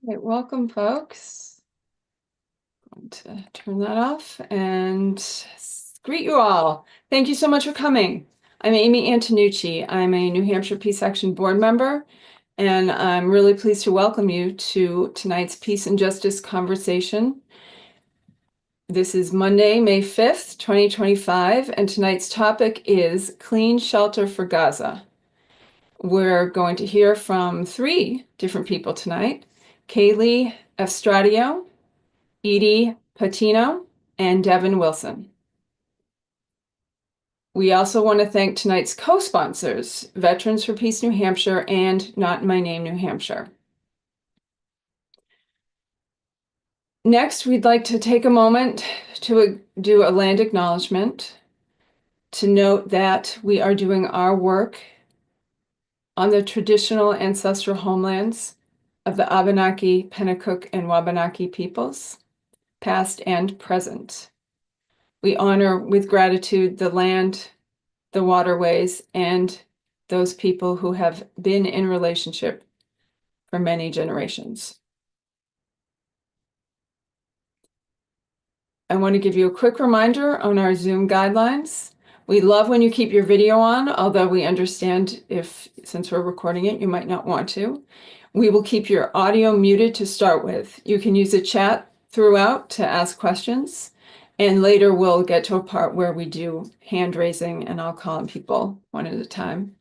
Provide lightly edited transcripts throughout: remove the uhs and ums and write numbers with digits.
Right, welcome, folks. I'm going to turn that off and greet you all. Thank you so much for coming. I'm Amy Antonucci. I'm a New Hampshire Peace Action board member, and I'm really pleased to welcome you to tonight's Peace and Justice conversation. This is Monday, May 5th, 2025, and tonight's topic is Clean Shelter for Gaza. We're going to hear from three different people tonight: Kaylee Estradio, Edie Patino, and Devin Wilson. We also want to thank tonight's co-sponsors, Veterans for Peace New Hampshire and Not in My Name New Hampshire. Next, we'd like to take a moment to do a land acknowledgement, to note that we are doing our work on the traditional ancestral homelands of the Abenaki, Pennacook, and Wabanaki peoples, past and present. We honor with gratitude the land, the waterways, and those people who have been in relationship for many generations. I want to give you a quick reminder on our Zoom guidelines. We love when you keep your video on, although we understand if, since we're recording it, you might not want to. We will keep your audio muted to start with. You can use a chat throughout to ask questions, and later we'll get to a part where we do hand raising, and I'll call on people one at a time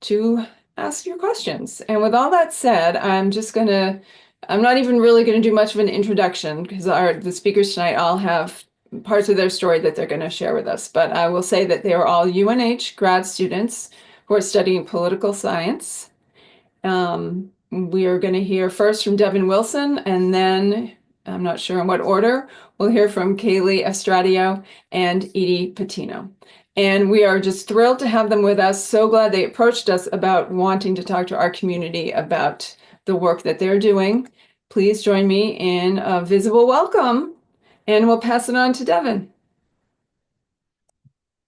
to ask your questions. And with all that said, I'm not even really going to do much of an introduction because the speakers tonight all have parts of their story that they're going to share with us. But I will say that they are all UNH grad students who are studying political science. We are going to hear first from Devin Wilson, and then, I'm not sure in what order, we'll hear from Kaylee Estradio and Edie Patino. And we are just thrilled to have them with us. So glad they approached us about wanting to talk to our community about the work that they're doing. Please join me in a visible welcome, and we'll pass it on to Devin.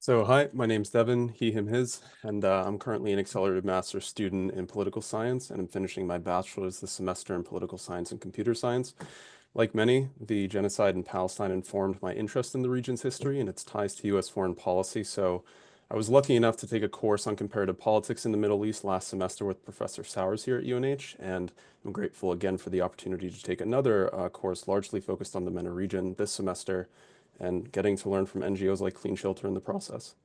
So hi, my name's Devin, he, him, his, and I'm currently an accelerated master's student in political science, and I'm finishing my bachelor's this semester in political science and computer science. Like many, the genocide in Palestine informed my interest in the region's history and its ties to U.S. foreign policy. So I was lucky enough to take a course on comparative politics in the Middle East last semester with Professor Sowers here at UNH, and I'm grateful again for the opportunity to take another course largely focused on the MENA region this semester, and getting to learn from NGOs like Clean Shelter in the process.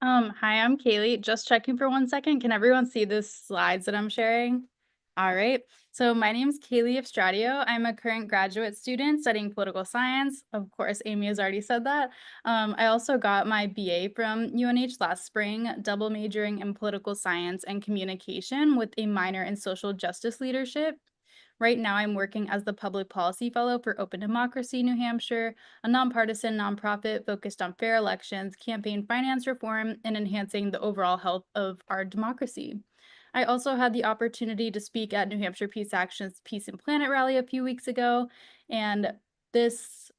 Hi, I'm Kaylee. Just checking for 1 second. Can everyone see the slides that I'm sharing? All right. So my name is Kaylee Estradio. I'm a current graduate student studying political science. Of course, Amy has already said that. I also got my BA from UNH last spring, double majoring in political science and communication with a minor in social justice leadership. Right now, I'm working as the Public Policy Fellow for Open Democracy New Hampshire, a nonpartisan nonprofit focused on fair elections, campaign finance reform, and enhancing the overall health of our democracy. I also had the opportunity to speak at New Hampshire Peace Action's Peace and Planet rally a few weeks ago, and this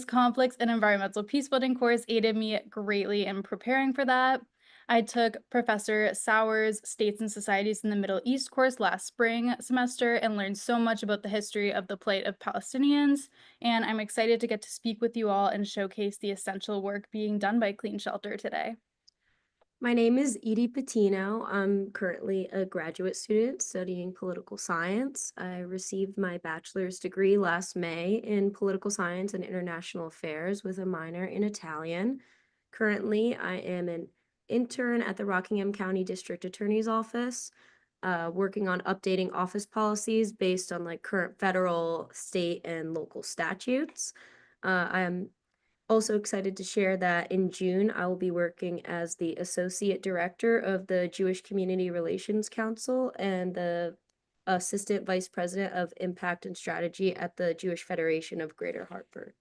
conflicts and environmental peace building course aided me greatly in preparing for that. I took Professor Sowers' States and Societies in the Middle East course last spring semester and learned so much about the history of the plight of Palestinians, and I'm excited to get to speak with you all and showcase the essential work being done by Clean Shelter today. My name is Edie Patino. I'm currently a graduate student studying political science. I received my bachelor's degree last May in political science and international affairs with a minor in Italian. Currently, I am an intern at the Rockingham County District Attorney's Office, working on updating office policies based on current federal, state, and local statutes. I am also excited to share that in June, I will be working as the Associate Director of the Jewish Community Relations Council and the Assistant Vice President of Impact and Strategy at the Jewish Federation of Greater Hartford.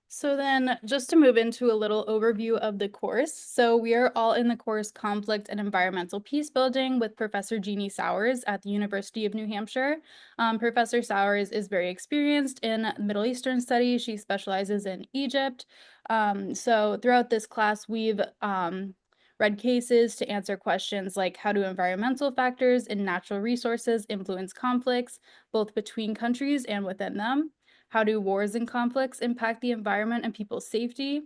So then just to move into a little overview of the course. So we are all in the course Conflict and Environmental Peace Building with Professor Jeannie Sowers at the University of New Hampshire. Professor Sowers is very experienced in Middle Eastern studies. She specializes in Egypt. So throughout this class, we've read cases to answer questions like how do environmental factors and natural resources influence conflicts, both between countries and within them? How do wars and conflicts impact the environment and people's safety?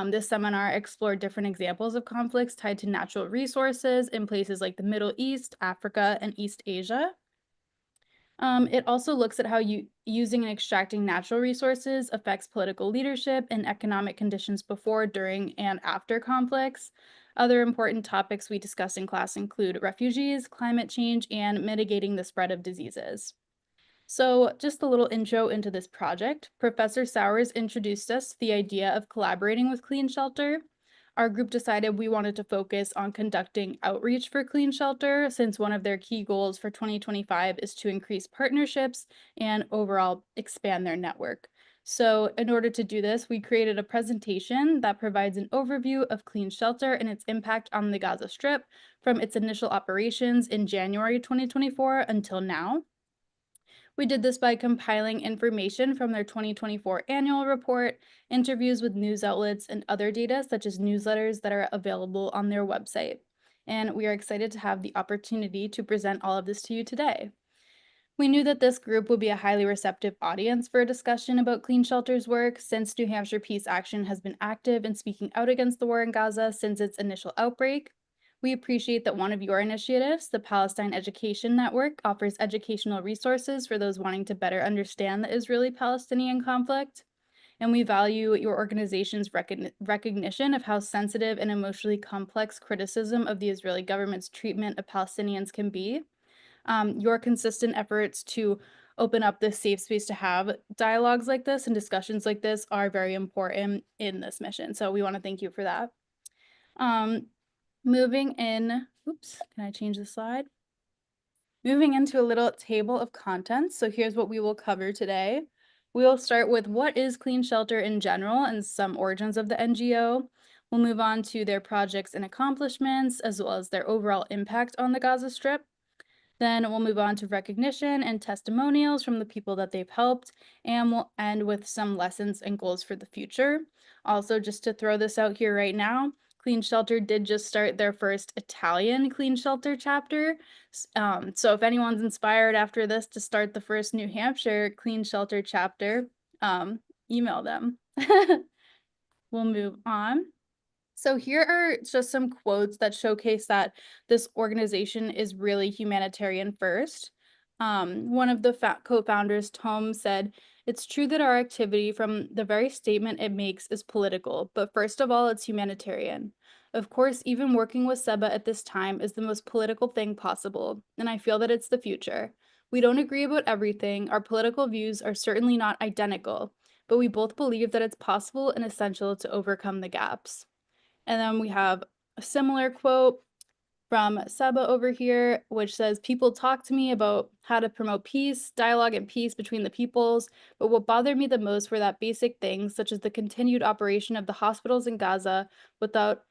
This seminar explored different examples of conflicts tied to natural resources in places like the Middle East, Africa, and East Asia. It also looks at how using and extracting natural resources affects political leadership and economic conditions before, during, and after conflicts. Other important topics we discussed in class include refugees, climate change, and mitigating the spread of diseases. So just a little intro into this project. Professor Sowers introduced us to the idea of collaborating with Clean Shelter. Our group decided we wanted to focus on conducting outreach for Clean Shelter, since one of their key goals for 2025 is to increase partnerships and overall expand their network. So in order to do this, we created a presentation that provides an overview of Clean Shelter and its impact on the Gaza Strip from its initial operations in January 2024 until now. We did this by compiling information from their 2024 annual report, interviews with news outlets, and other data such as newsletters that are available on their website. And we are excited to have the opportunity to present all of this to you today. We knew that this group would be a highly receptive audience for a discussion about Clean Shelter's work, since New Hampshire Peace Action has been active in speaking out against the war in Gaza since its initial outbreak. We appreciate that one of your initiatives, the Palestine Education Network, offers educational resources for those wanting to better understand the Israeli-Palestinian conflict. And we value your organization's recognition of how sensitive and emotionally complex criticism of the Israeli government's treatment of Palestinians can be. Your consistent efforts to open up this safe space to have dialogues like this and discussions like this are very important in this mission. So we want to thank you for that. Moving in, oops, can I change the slide? Moving into a little table of contents. So here's what we will cover today. We will start with what is Clean Shelter in general and some origins of the NGO. We'll move on to their projects and accomplishments, as well as their overall impact on the Gaza Strip. Then we'll move on to recognition and testimonials from the people that they've helped, and we'll end with some lessons and goals for the future. Also, just to throw this out here right now, Clean Shelter did just start their first Italian Clean Shelter chapter. So if anyone's inspired after this to start the first New Hampshire Clean Shelter chapter, email them. We'll move on. So here are just some quotes that showcase that this organization is really humanitarian first. One of the co-founders, Tom, said, "It's true that our activity from the very statement it makes is political, but first of all, it's humanitarian. Of course, even working with Seba at this time is the most political thing possible, and I feel that it's the future. We don't agree about everything, our political views are certainly not identical, but we both believe that it's possible and essential to overcome the gaps." And then we have a similar quote from Seba over here, which says, "People talk to me about how to promote peace, dialogue, and peace between the peoples, but what bothered me the most were that basic things, such as the continued operation of the hospitals in Gaza without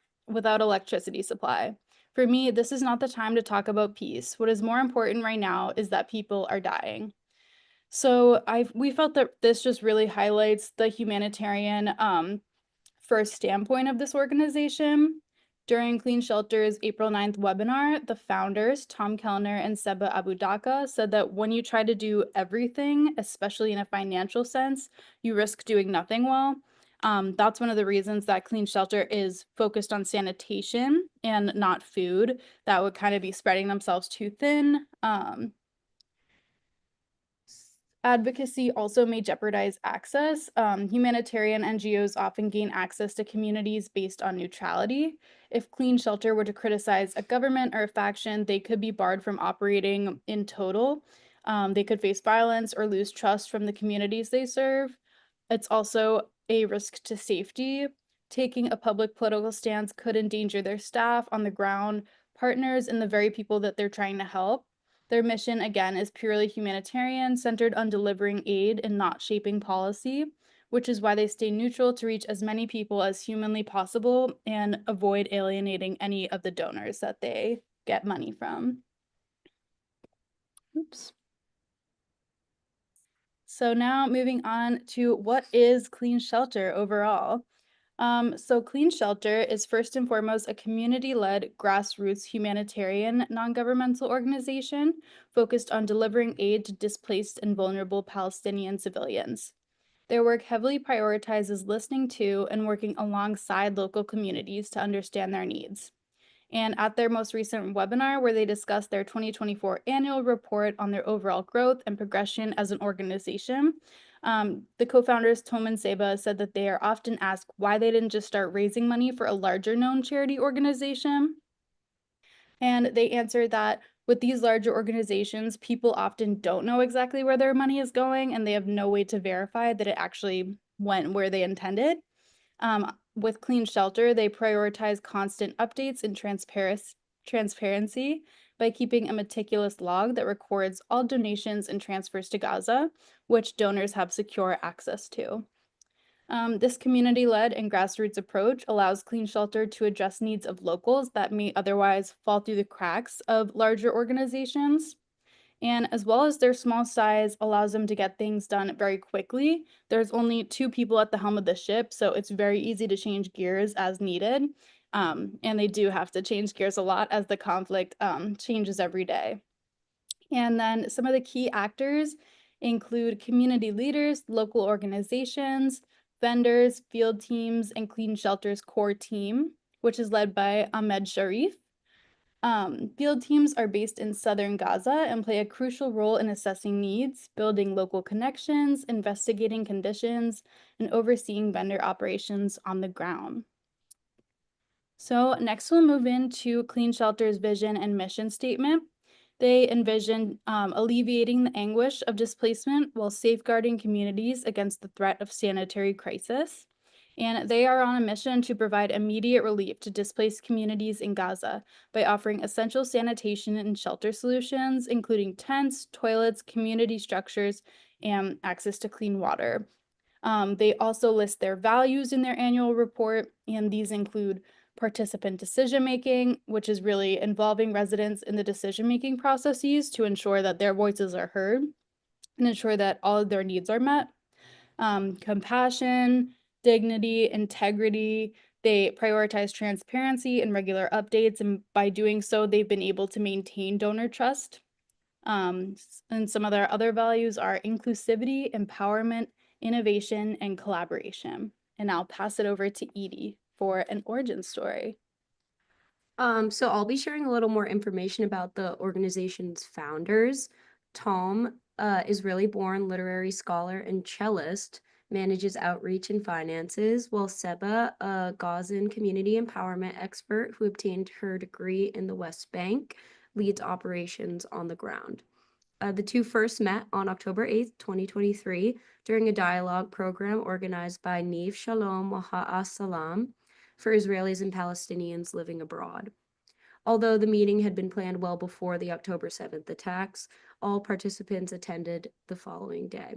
electricity supply. For me, this is not the time to talk about peace. What is more important right now is that people are dying." So we felt that this just really highlights the humanitarian first standpoint of this organization. During Clean Shelter's April 9th webinar, the founders, Tom Kellner and Seba Abu-Daqa, said that when you try to do everything, especially in a financial sense, you risk doing nothing well. That's one of the reasons that Clean Shelter is focused on sanitation and not food. That would kind of be spreading themselves too thin. Advocacy also may jeopardize access. Humanitarian NGOs often gain access to communities based on neutrality. If Clean Shelter were to criticize a government or a faction, they could be barred from operating in total. They could face violence or lose trust from the communities they serve. It's also a risk to safety. Taking a public political stance could endanger their staff on the ground, partners, and the very people that they're trying to help. Their mission, again, is purely humanitarian, centered on delivering aid and not shaping policy, which is why they stay neutral to reach as many people as humanly possible and avoid alienating any of the donors that they get money from. Oops. So now moving on to what is Clean Shelter overall. So Clean Shelter is first and foremost a community-led grassroots humanitarian non-governmental organization focused on delivering aid to displaced and vulnerable Palestinian civilians. Their work heavily prioritizes listening to and working alongside local communities to understand their needs. And at their most recent webinar, where they discussed their 2024 annual report on their overall growth and progression as an organization, the co-founders, Tom and Seba, said that they are often asked why they didn't just start raising money for a larger known charity organization. And they answered that with these larger organizations, people often don't know exactly where their money is going, and they have no way to verify that it actually went where they intended. With Clean Shelter, they prioritize constant updates and transparency by keeping a meticulous log that records all donations and transfers to Gaza, which donors have secure access to. This community-led and grassroots approach allows Clean Shelter to address needs of locals that may otherwise fall through the cracks of larger organizations. And as well as their small size allows them to get things done very quickly. There's only 2 people at the helm of the ship, so it's very easy to change gears as needed. And they do have to change gears a lot as the conflict changes every day. And then some of the key actors include community leaders, local organizations, vendors, field teams, and Clean Shelter's core team, which is led by Ahmed Sharif. Field teams are based in southern Gaza and play a crucial role in assessing needs, building local connections, investigating conditions, and overseeing vendor operations on the ground. So next we'll move into Clean Shelter's vision and mission statement. They envision alleviating the anguish of displacement while safeguarding communities against the threat of sanitary crisis. And they are on a mission to provide immediate relief to displaced communities in Gaza by offering essential sanitation and shelter solutions, including tents, toilets, community structures, and access to clean water. They also list their values in their annual report, and these include participant decision-making, which is really involving residents in the decision-making processes to ensure that their voices are heard and ensure that all of their needs are met. Compassion, dignity, integrity. They prioritize transparency and regular updates, and by doing so, they've been able to maintain donor trust. And some of their other values are inclusivity, empowerment, innovation, and collaboration. And I'll pass it over to Edie for an origin story. So I'll be sharing a little more information about the organization's founders. Tom, Israeli-born literary scholar and cellist, manages outreach and finances, while Seba, a Gazan community empowerment expert who obtained her degree in the West Bank, leads operations on the ground. The two first met on October 8th, 2023, during a dialogue program organized by Neve Shalom Waha'a Salam for Israelis and Palestinians living abroad. Although the meeting had been planned well before the October 7th attacks, all participants attended the following day.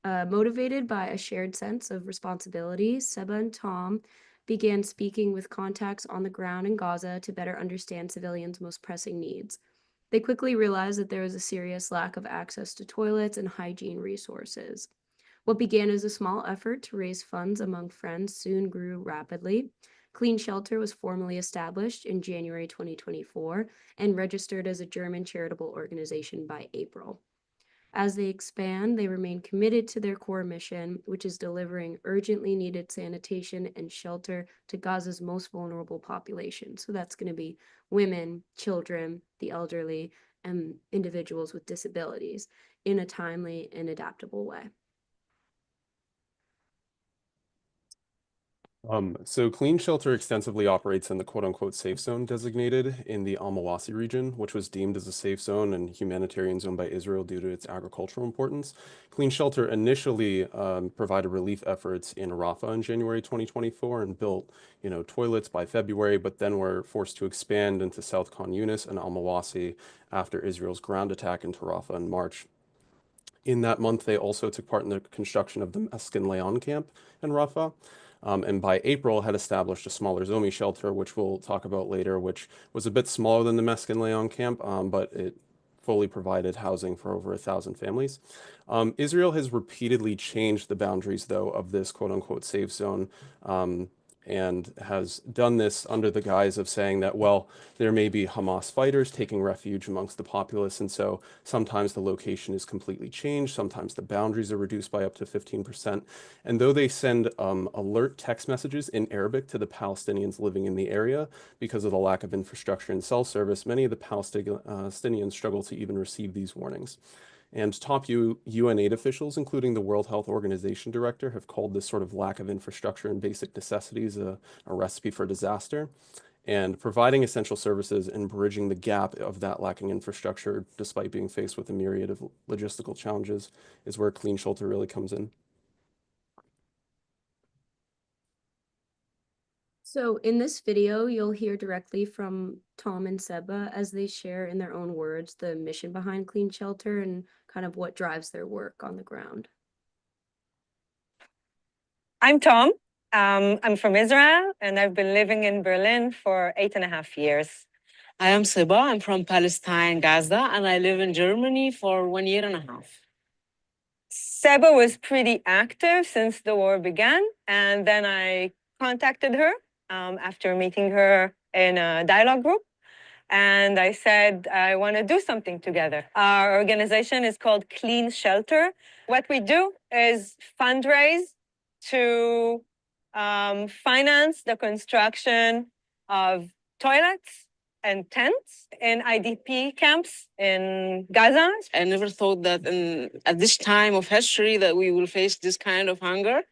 Motivated by a shared sense of responsibility, Seba and Tom began speaking with contacts on the ground in Gaza to better understand civilians' most pressing needs. They quickly realized that there was a serious lack of access to toilets and hygiene resources. What began as a small effort to raise funds among friends soon grew rapidly. Clean Shelter was formally established in January 2024 and registered as a German charitable organization by April. As they expand, they remain committed to their core mission, which is delivering urgently needed sanitation and shelter to Gaza's most vulnerable population. So that's going to be women, children, the elderly, and individuals with disabilities in a timely and adaptable way. So Clean Shelter extensively operates in the quote-unquote safe zone designated in the Al-Mawasi region, which was deemed as a safe zone and humanitarian zone by Israel due to its agricultural importance. Clean Shelter initially provided relief efforts in Rafah in January 2024 and built, toilets by February, but then were forced to expand into South Khan Yunis and Al-Mawasi after Israel's ground attack into Rafah in March. In that month, they also took part in the construction of the Meskin Leon camp in Rafah. And by April had established a smaller Zomi shelter, which we'll talk about later, which was a bit smaller than the Meskin Leon camp, but it fully provided housing for over 1,000 families. Israel has repeatedly changed the boundaries, though, of this quote-unquote safe zone and has done this under the guise of saying that, well, there may be Hamas fighters taking refuge amongst the populace, and so sometimes the location is completely changed, sometimes the boundaries are reduced by up to 15%. And though they send alert text messages in Arabic to the Palestinians living in the area because of the lack of infrastructure and cell service, many of the Palestinians struggle to even receive these warnings. And top UN aid officials, including the World Health Organization director, have called this sort of lack of infrastructure and basic necessities a recipe for disaster. And providing essential services and bridging the gap of that lacking infrastructure, despite being faced with a myriad of logistical challenges, is where Clean Shelter really comes in. So in this video, you'll hear directly from Tom and Seba as they share in their own words the mission behind Clean Shelter and kind of what drives their work on the ground. I'm Tom. I'm from Israel, and I've been living in Berlin for 8.5 years. I am Seba. I'm from Palestine, Gaza, and I live in Germany for 1.5 years. Seba was pretty active since the war began, and then I contacted her after meeting her in a dialogue group. And I said, I want to do something together. Our organization is called Clean Shelter. What we do is fundraise to finance the construction of toilets and tents in IDP camps in Gaza. I never thought that at this time of history that we will face this kind of hunger.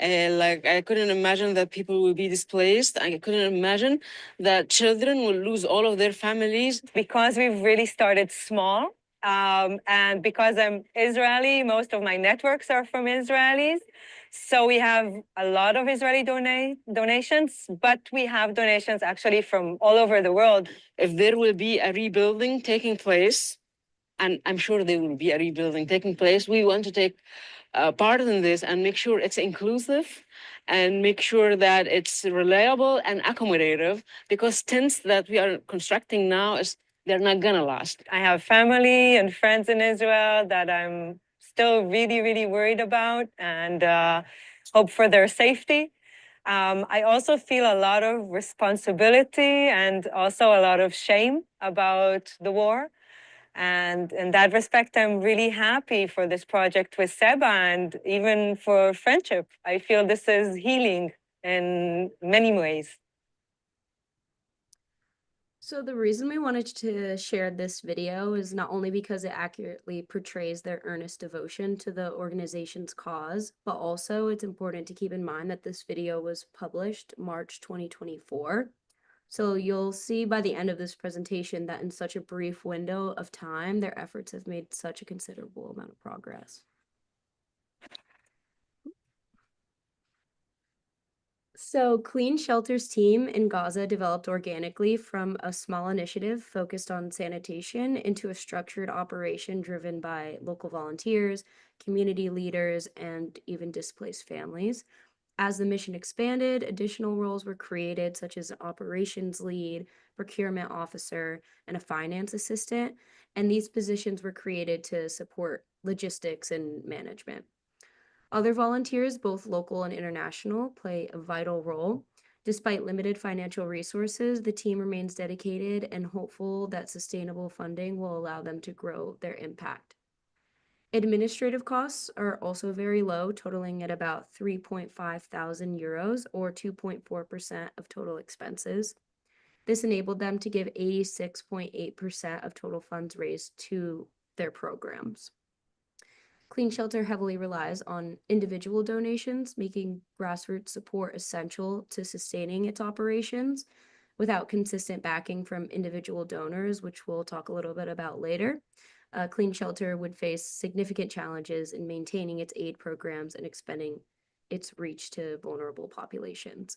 Like, I couldn't imagine that people will be displaced. I couldn't imagine that children will lose all of their families. Because we've really started small, and because I'm Israeli, most of my networks are from Israelis. So we have a lot of Israeli donations, but we have donations actually from all over the world. If there will be a rebuilding taking place, and I'm sure there will be a rebuilding taking place, we want to take part in this and make sure it's inclusive and make sure that it's reliable and accommodative, because tents that we are constructing now, they're not gonna last. I have family and friends in Israel that I'm still really, really worried about and hope for their safety. I also feel a lot of responsibility and also a lot of shame about the war. And in that respect, I'm really happy for this project with Seba and even for friendship. I feel this is healing in many ways. So the reason we wanted to share this video is not only because it accurately portrays their earnest devotion to the organization's cause, but also it's important to keep in mind that this video was published March 2024. So you'll see by the end of this presentation that in such a brief window of time, their efforts have made such a considerable amount of progress. So Clean Shelter's team in Gaza developed organically from a small initiative focused on sanitation into a structured operation driven by local volunteers, community leaders, and even displaced families. As the mission expanded, additional roles were created, such as an operations lead, procurement officer, and a finance assistant. And these positions were created to support logistics and management. Other volunteers, both local and international, play a vital role. Despite limited financial resources, the team remains dedicated and hopeful that sustainable funding will allow them to grow their impact. Administrative costs are also very low, totaling at about 3.5 thousand euros or 2.4% of total expenses. This enabled them to give 86.8% of total funds raised to their programs. Clean Shelter heavily relies on individual donations, making grassroots support essential to sustaining its operations. Without consistent backing from individual donors, which we'll talk a little bit about later, Clean Shelter would face significant challenges in maintaining its aid programs and expanding its reach to vulnerable populations.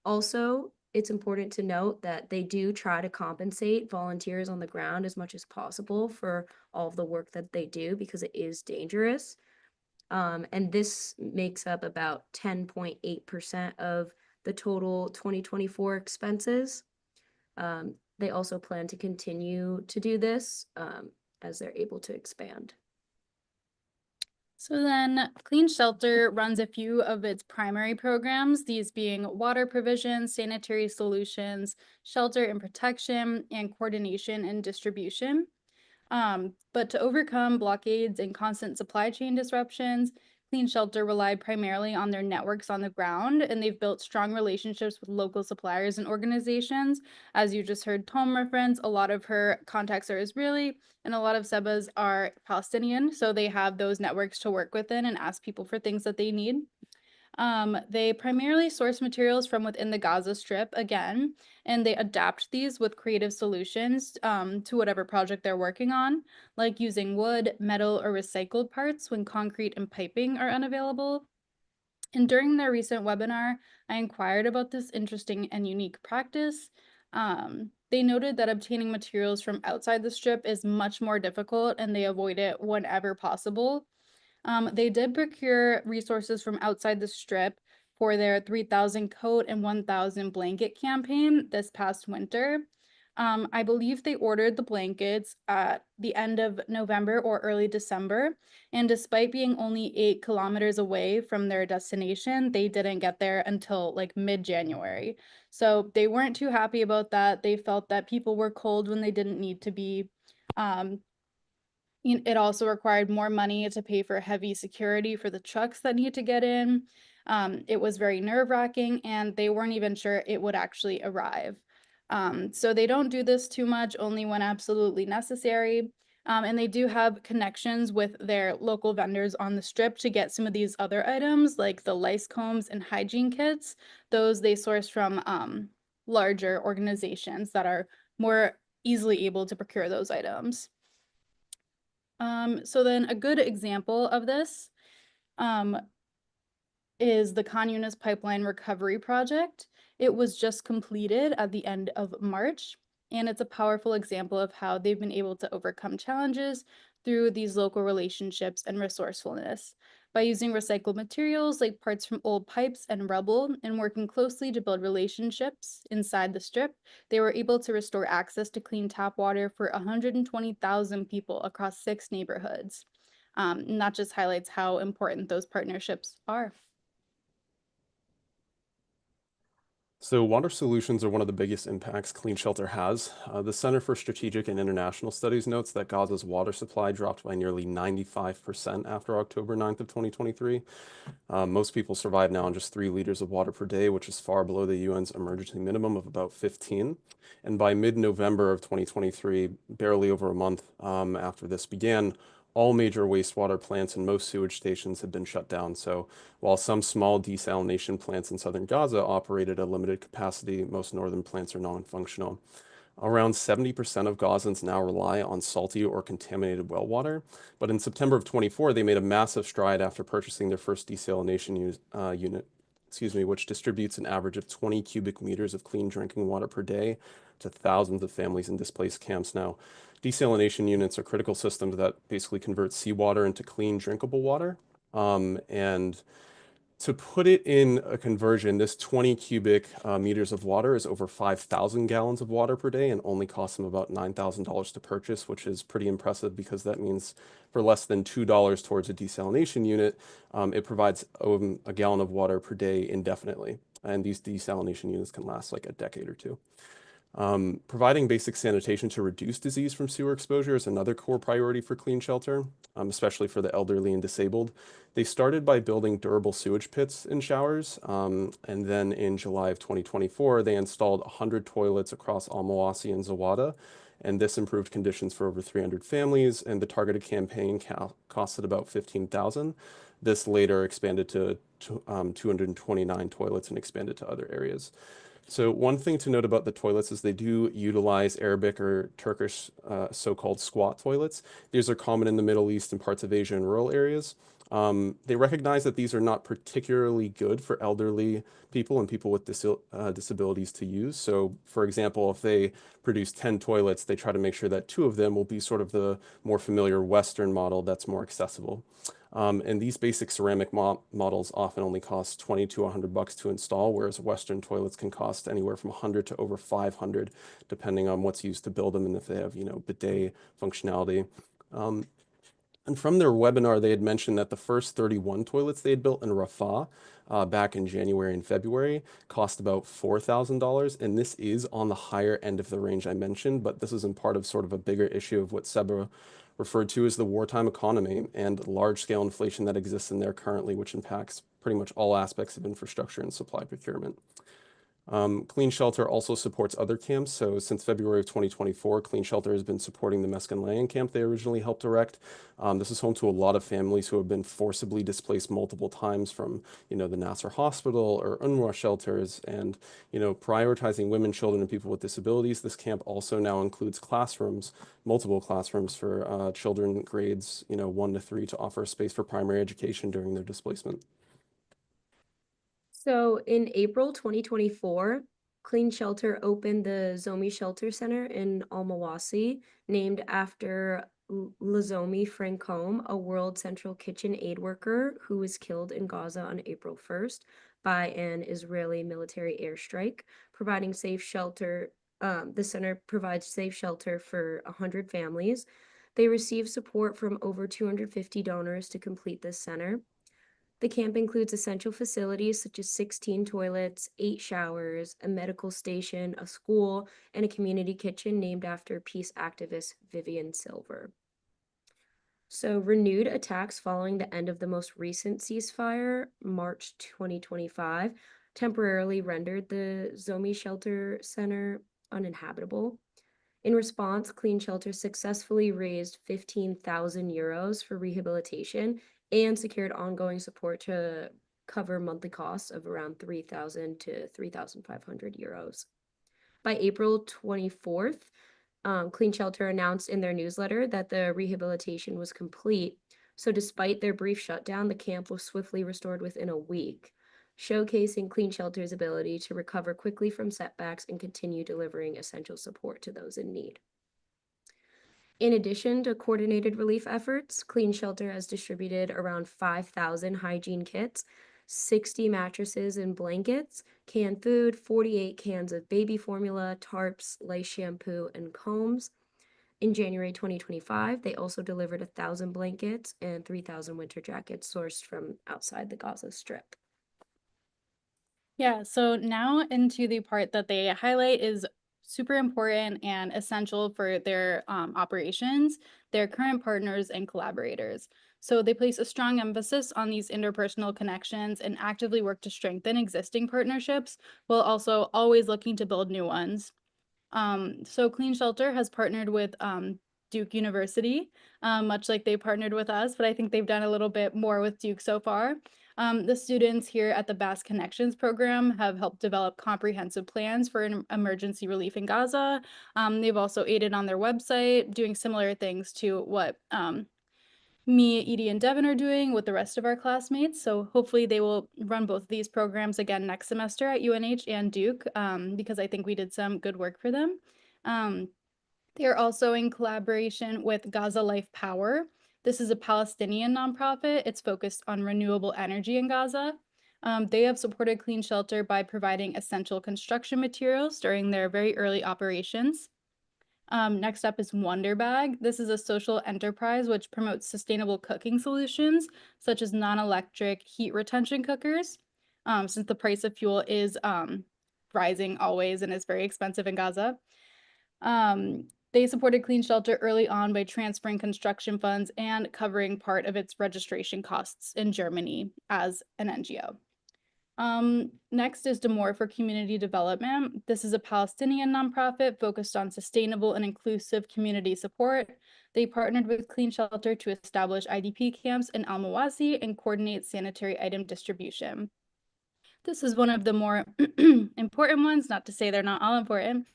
Also, it's important to note that they do try to compensate volunteers on the ground as much as possible for all of the work that they do because it is dangerous. And this makes up about 10.8% of the total 2024 expenses. They also plan to continue to do this as they're able to expand. So then Clean Shelter runs a few of its primary programs, these being water provision, sanitary solutions, shelter and protection, and coordination and distribution. But to overcome blockades and constant supply chain disruptions, Clean Shelter relied primarily on their networks on the ground, and they've built strong relationships with local suppliers and organizations. As you just heard Tom reference, a lot of her contacts are Israeli, and a lot of Seba's are Palestinian, so they have those networks to work within and ask people for things that they need. They primarily source materials from within the Gaza Strip again, and they adapt these with creative solutions to whatever project they're working on, like using wood, metal, or recycled parts when concrete and piping are unavailable. And during their recent webinar, I inquired about this interesting and unique practice. They noted that obtaining materials from outside the strip is much more difficult, and they avoid it whenever possible. They did procure resources from outside the strip for their 3,000 coat and 1,000 blanket campaign this past winter. I believe they ordered the blankets at the end of November or early December, and despite being only 8 kilometers away from their destination, they didn't get there until like mid-January. So they weren't too happy about that. They felt that people were cold when they didn't need to be. It also required more money to pay for heavy security for the trucks that need to get in. It was very nerve-wracking, and they weren't even sure it would actually arrive. So they don't do this too much, only when absolutely necessary. And they do have connections with their local vendors on the strip to get some of these other items, like the lice combs and hygiene kits. Those they source from larger organizations that are more easily able to procure those items. So then a good example of this is the Khan Yunis Pipeline Recovery Project. It was just completed at the end of March, and it's a powerful example of how they've been able to overcome challenges through these local relationships and resourcefulness. By using recycled materials like parts from old pipes and rubble and working closely to build relationships inside the strip, they were able to restore access to clean tap water for 120,000 people across 6 neighborhoods. And that just highlights how important those partnerships are. So water solutions are one of the biggest impacts Clean Shelter has. The Center for Strategic and International Studies notes that Gaza's water supply dropped by nearly 95% after October 9th of 2023. Most people survive now on just 3 liters of water per day, which is far below the UN's emergency minimum of about 15. And by mid-November of 2023, barely over a month after this began, all major wastewater plants and most sewage stations had been shut down. So while some small desalination plants in southern Gaza operated at a limited capacity, most northern plants are non-functional. Around 70% of Gazans now rely on salty or contaminated well water, but in September of 24, they made a massive stride after purchasing their first desalination unit, which distributes an average of 20 cubic meters of clean drinking water per day to thousands of families in displaced camps now. Desalination units are critical systems that basically convert seawater into clean drinkable water. And to put it in a conversion, this 20 cubic meters of water is over 5,000 gallons of water per day and only costs them about $9,000 to purchase, which is pretty impressive because that means for less than $2 towards a desalination unit, it provides a gallon of water per day indefinitely. And these desalination units can last like a decade or two. Providing basic sanitation to reduce disease from sewer exposure is another core priority for Clean Shelter, especially for the elderly and disabled. They started by building durable sewage pits in showers, and then in July of 2024, they installed 100 toilets across Al-Mawasi and Zawada, and this improved conditions for over 300 families, and the targeted campaign costed about $15,000. This later expanded to 229 toilets and expanded to other areas. So one thing to note about the toilets is they do utilize Arabic or Turkish so-called squat toilets. These are common in the Middle East and parts of Asia and rural areas. They recognize that these are not particularly good for elderly people and people with disabilities to use. So for example, if they produce 10 toilets, they try to make sure that 2 of them will be sort of the more familiar Western model that's more accessible. And these basic ceramic models often only cost 20 to $100 to install, whereas Western toilets can cost anywhere from 100 to over 500, depending on what's used to build them and if they have, bidet functionality. And from their webinar, they had mentioned that the first 31 toilets they had built in Rafah back in January and February cost about $4,000. And this is on the higher end of the range I mentioned, but this isn't part of sort of a bigger issue of what Seba referred to as the wartime economy and large-scale inflation that exists in there currently, which impacts pretty much all aspects of infrastructure and supply procurement. Clean Shelter also supports other camps. So since February of 2024, Clean Shelter has been supporting the Meskenlayan camp they originally helped erect. This is home to a lot of families who have been forcibly displaced multiple times from, the Nasser Hospital or UNRWA shelters. And, prioritizing women, children, and people with disabilities, this camp also now includes classrooms, multiple classrooms for children grades, 1 to 3 to offer a space for primary education during their displacement. So in April 2024, Clean Shelter opened the Zomi Shelter Center in Al-Mawasi, named after Lazomi Francombe, a World Central Kitchen aid worker who was killed in Gaza on April 1st by an Israeli military airstrike, providing safe shelter. The center provides safe shelter for 100 families. They receive support from over 250 donors to complete this center. The camp includes essential facilities such as 16 toilets, 8 showers, a medical station, a school, and a community kitchen named after peace activist Vivian Silver. So renewed attacks following the end of the most recent ceasefire, March 2025, temporarily rendered the Zomi Shelter Center uninhabitable. In response, Clean Shelter successfully raised 15,000 euros for rehabilitation and secured ongoing support to cover monthly costs of around 3,000 to 3,500 euros. By April 24th, Clean Shelter announced in their newsletter that the rehabilitation was complete. So despite their brief shutdown, the camp was swiftly restored within a week, showcasing Clean Shelter's ability to recover quickly from setbacks and continue delivering essential support to those in need. In addition to coordinated relief efforts, Clean Shelter has distributed around 5,000 hygiene kits, 60 mattresses and blankets, canned food, 48 cans of baby formula, tarps, lice shampoo, and combs. In January 2025, they also delivered 1,000 blankets and 3,000 winter jackets sourced from outside the Gaza Strip. Yeah, so now into the part that they highlight is super important and essential for their operations, their current partners and collaborators. So they place a strong emphasis on these interpersonal connections and actively work to strengthen existing partnerships while also always looking to build new ones. So Clean Shelter has partnered with Duke University, much like they partnered with us, but I think they've done a little bit more with Duke so far. The students here at the Basque Connections program have helped develop comprehensive plans for emergency relief in Gaza. They've also aided on their website, doing similar things to what me, Edie, and Devin are doing with the rest of our classmates. So hopefully they will run both of these programs again next semester at UNH and Duke, because I think we did some good work for them. They are also in collaboration with Gaza Life Power. This is a Palestinian nonprofit. It's focused on renewable energy in Gaza. They have supported Clean Shelter by providing essential construction materials during their very early operations. Next up is Wonder Bag. This is a social enterprise which promotes sustainable cooking solutions, such as non-electric heat retention cookers, since the price of fuel is rising always and is very expensive in Gaza. They supported Clean Shelter early on by transferring construction funds and covering part of its registration costs in Germany as an NGO. Next is Demore for Community Development. This is a Palestinian nonprofit focused on sustainable and inclusive community support. They partnered with Clean Shelter to establish IDP camps in Al-Mawasi and coordinate sanitary item distribution. This is one of the more important ones, not to say they're not all important,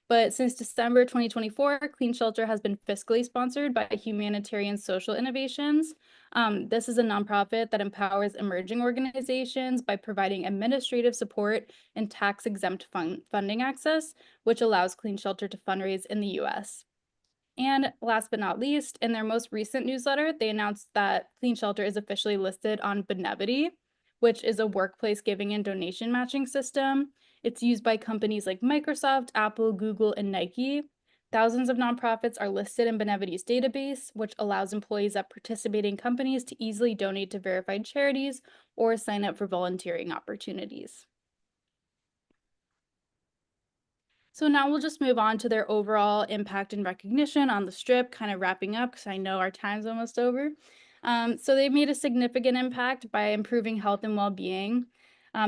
but since December 2024, Clean Shelter has been fiscally sponsored by Humanitarian Social Innovations. This is a nonprofit that empowers emerging organizations by providing administrative support and tax-exempt funding access, which allows Clean Shelter to fundraise in the US. And last but not least, in their most recent newsletter, they announced that Clean Shelter is officially listed on Benevity, which is a workplace giving and donation matching system. It's used by companies like Microsoft, Apple, Google, and Nike. Thousands of nonprofits are listed in Benevity's database, which allows employees at participating companies to easily donate to verified charities or sign up for volunteering opportunities. So now we'll just move on to their overall impact and recognition on the Strip, kind of wrapping up because I know our time's almost over. So they've made a significant impact by improving health and well-being.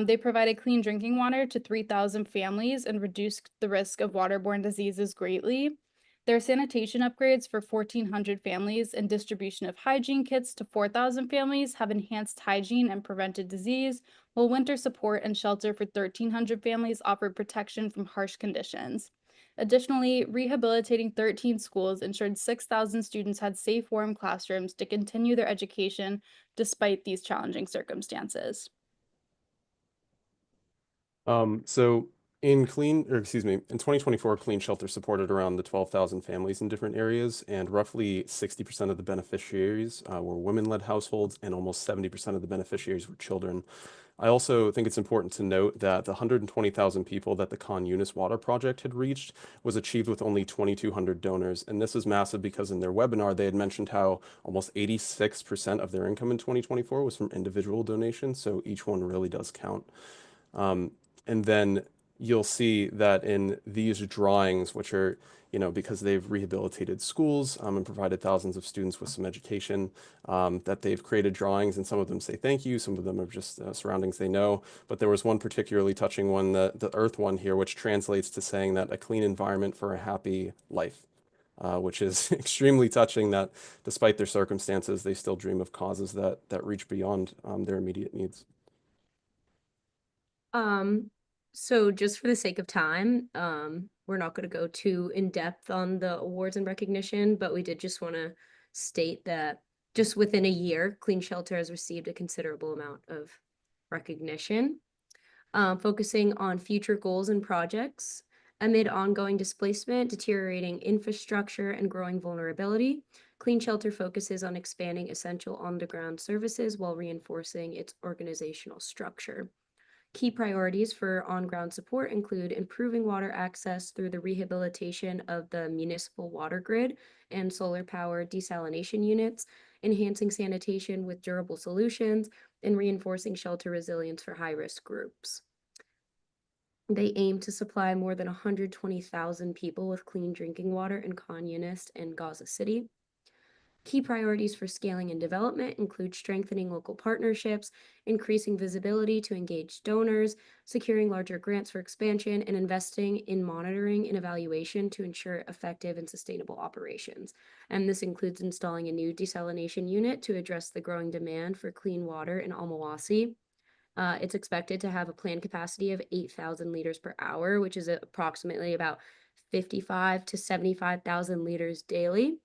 They provided clean drinking water to 3,000 families and reduced the risk of waterborne diseases greatly. Their sanitation upgrades for 1,400 families and distribution of hygiene kits to 4,000 families have enhanced hygiene and prevented disease, while winter support and shelter for 1,300 families offered protection from harsh conditions. Additionally, rehabilitating 13 schools ensured 6,000 students had safe, warm classrooms to continue their education despite these challenging circumstances. So in 2024, Clean Shelter supported around the 12,000 families in different areas, and roughly 60% of the beneficiaries were women-led households, and almost 70% of the beneficiaries were children. I also think it's important to note that the 120,000 people that the Con Yunis Water Project had reached was achieved with only 2,200 donors. And this is massive because in their webinar, they had mentioned how almost 86% of their income in 2024 was from individual donations. So each one really does count. And then you'll see that in these drawings, which are, because they've rehabilitated schools and provided thousands of students with some education, that they've created drawings, and some of them say thank you, some of them are just surroundings they know. But there was one particularly touching one, the earth one here, which translates to saying that a clean environment for a happy life, which is extremely touching, that despite their circumstances, they still dream of causes that reach beyond their immediate needs. So just for the sake of time, we're not going to go too in depth on the awards and recognition, but we did just want to state that just within a year, Clean Shelter has received a considerable amount of recognition, focusing on future goals and projects. Amid ongoing displacement, deteriorating infrastructure, and growing vulnerability, Clean Shelter focuses on expanding essential on-the-ground services while reinforcing its organizational structure. Key priorities for on-ground support include improving water access through the rehabilitation of the municipal water grid and solar-powered desalination units, enhancing sanitation with durable solutions, and reinforcing shelter resilience for high-risk groups. They aim to supply more than 120,000 people with clean drinking water in Khan Yunis and Gaza City. Key priorities for scaling and development include strengthening local partnerships, increasing visibility to engage donors, securing larger grants for expansion, and investing in monitoring and evaluation to ensure effective and sustainable operations. And this includes installing a new desalination unit to address the growing demand for clean water in Al-Mawasi. It's expected to have a planned capacity of 8,000 liters per hour, which is approximately about 55 to 75,000 liters daily.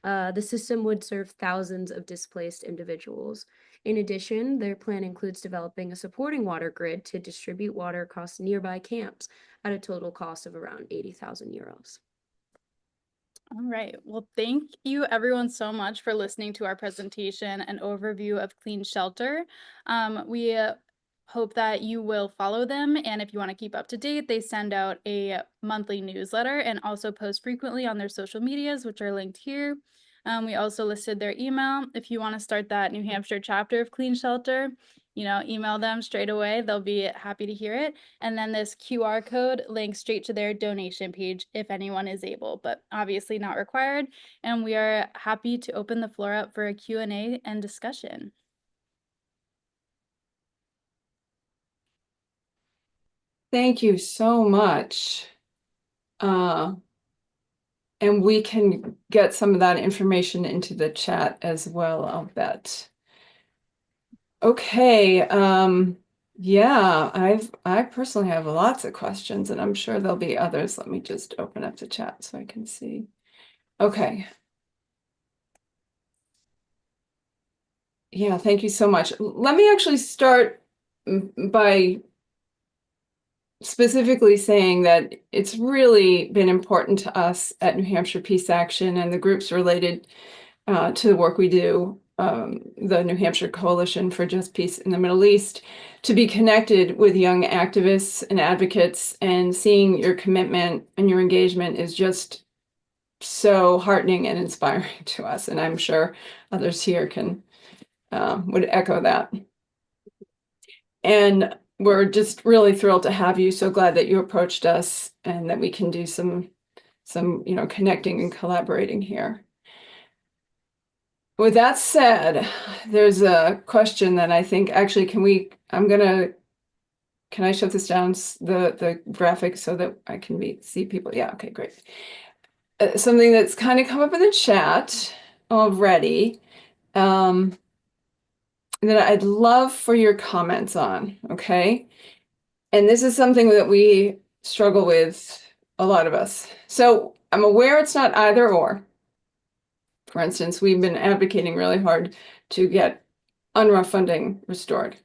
The system would serve thousands of displaced individuals. In addition, their plan includes developing a supporting water grid to distribute water across nearby camps at a total cost of around 80,000 euros. All right. Well, thank you everyone so much for listening to our presentation and overview of Clean Shelter. We hope that you will follow them, and if you want to keep up to date, they send out a monthly newsletter and also post frequently on their social medias, which are linked here. We also listed their email. If you want to start that New Hampshire chapter of Clean Shelter, email them straight away. They'll be happy to hear it. And then this QR code links straight to their donation page if anyone is able, but obviously not required. And we are happy to open the floor up for a Q&A and discussion. Thank you so much. And we can get some of that information into the chat as well, I'll bet. Okay, yeah, I personally have lots of questions, and I'm sure there'll be others. Let me just open up the chat so I can see. Okay. Yeah, thank you so much. Let me actually start by specifically saying that it's really been important to us at New Hampshire Peace Action and the groups related to the work we do, the New Hampshire Coalition for Just Peace in the Middle East, to be connected with young activists and advocates, and seeing your commitment and your engagement is just so heartening and inspiring to us. And I'm sure others here can would echo that. And we're just really thrilled to have you. So glad that you approached us and that we can do some connecting and collaborating here. With that said, there's a question that I think actually can I shut this down, the graphic, so that I can see people? Yeah, okay, great. Something that's kind of come up in the chat already that I'd love for your comments on, okay? And this is something that we struggle with, a lot of us. So I'm aware it's not either or. For instance, we've been advocating really hard to get UNRWA funding restored.